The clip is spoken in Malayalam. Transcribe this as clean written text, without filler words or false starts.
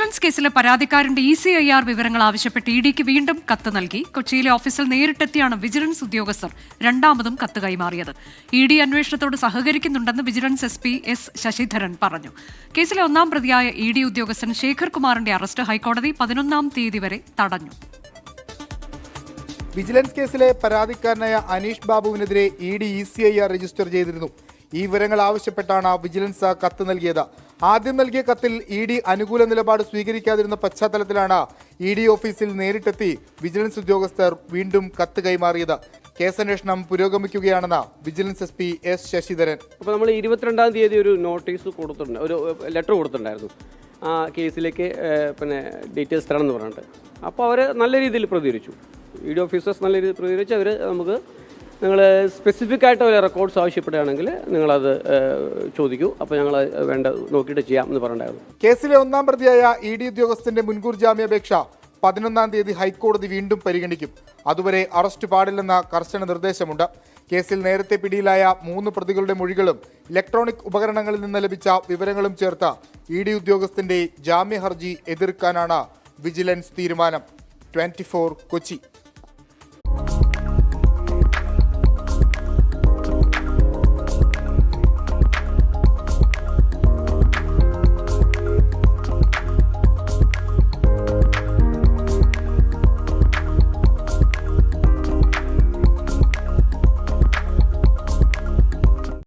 വിജിലൻസ് കേസിലെ പരാതിക്കാരന്റെ ECIR വിവരങ്ങൾ ആവശ്യപ്പെട്ട് ഇഡിക്ക് വീണ്ടും കത്ത് നൽകി. കൊച്ചിയിലെ ഓഫീസിൽ നേരിട്ടെത്തിയാണ് വിജിലൻസ് ഉദ്യോഗസ്ഥർ രണ്ടാമതും കത്ത് കൈമാറിയത്. ഇഡി അന്വേഷണത്തോട് സഹകരിക്കുന്നുണ്ടെന്ന് വിജിലൻസ് SP S ശശിധരൻ പറഞ്ഞു. കേസിലെ ഒന്നാം പ്രതിയായ ഇഡി ഉദ്യോഗസ്ഥൻ ശേഖർ കുമാറിന്റെ അറസ്റ്റ് ഹൈക്കോടതി 11-ാം തീയതി വരെ തടഞ്ഞു. വിജിലൻസ് കേസിലെ പരാതിക്കാരനായ അനീഷ് ബാബുവിനെതിരെ ഇഡി ECIR രജിസ്റ്റർ ചെയ്തിരുന്നു. ഈ വിവരങ്ങൾ ആവശ്യപ്പെട്ടാണ് വിജിലൻസ് കത്ത് നൽകിയത്. ആദ്യം നൽകിയ കത്തിൽ ഇഡി അനുകൂല നിലപാട് സ്വീകരിക്കാതിരുന്ന പശ്ചാത്തലത്തിലാണ് ഇഡി ഓഫീസിൽ നേരിട്ടെത്തി വിജിലൻസ് ഉദ്യോഗസ്ഥർ വീണ്ടും കത്ത് കൈമാറിയത്. കേസന്വേഷണം പുരോഗമിക്കുകയാണെന്ന് വിജിലൻസ് SP S ശശിധരൻ. അപ്പോൾ നമ്മൾ 22-ാം തീയതി ഒരു നോട്ടീസ് കൊടുത്തിട്ടുണ്ട്, ഒരു ലെറ്റർ കൊടുത്തിട്ടുണ്ടായിരുന്നു ആ കേസിലേക്ക് ഡീറ്റെയിൽസ് തരണം എന്ന് പറഞ്ഞിട്ട്. അപ്പോൾ അവർ നല്ല രീതിയിൽ പ്രതികരിച്ചു. ഇഡി ഓഫീസേഴ്സ് നല്ല രീതിയിൽ പ്രതികരിച്ച് അവർ നമുക്ക് നിങ്ങൾ സ്പെസിഫിക് ആയിട്ട് ഒരു റെക്കോർഡ്സ് ആവശ്യപ്പെടുകയാണെങ്കിൽ നിങ്ങളത് ചോദിക്കൂ, അപ്പോൾ ഞങ്ങൾ വേണ്ട നോക്കിയിട്ട് ചെയ്യാം എന്ന് പറഞ്ഞിട്ടുണ്ടായിരുന്നു. കേസിലെ ഒന്നാം പ്രതിയായ ഇഡി ഉദ്യോഗസ്ഥന്റെ മുൻകൂർ ജാമ്യാപേക്ഷ 11-ാം തീയതി ഹൈക്കോടതി വീണ്ടും പരിഗണിക്കും. അതുവരെ അറസ്റ്റ് പാടില്ലെന്ന കർശന നിർദ്ദേശമുണ്ട്. കേസിൽ നേരത്തെ പിടിയിലായ 3 പ്രതികളുടെ മൊഴികളും ഇലക്ട്രോണിക് ഉപകരണങ്ങളിൽ നിന്ന് ലഭിച്ച വിവരങ്ങളും ചേർത്ത് ഇഡി ഉദ്യോഗസ്ഥന്റെ ജാമ്യ ഹർജി എതിർക്കാനാണ് വിജിലൻസ് തീരുമാനം. 24 കൊച്ചി.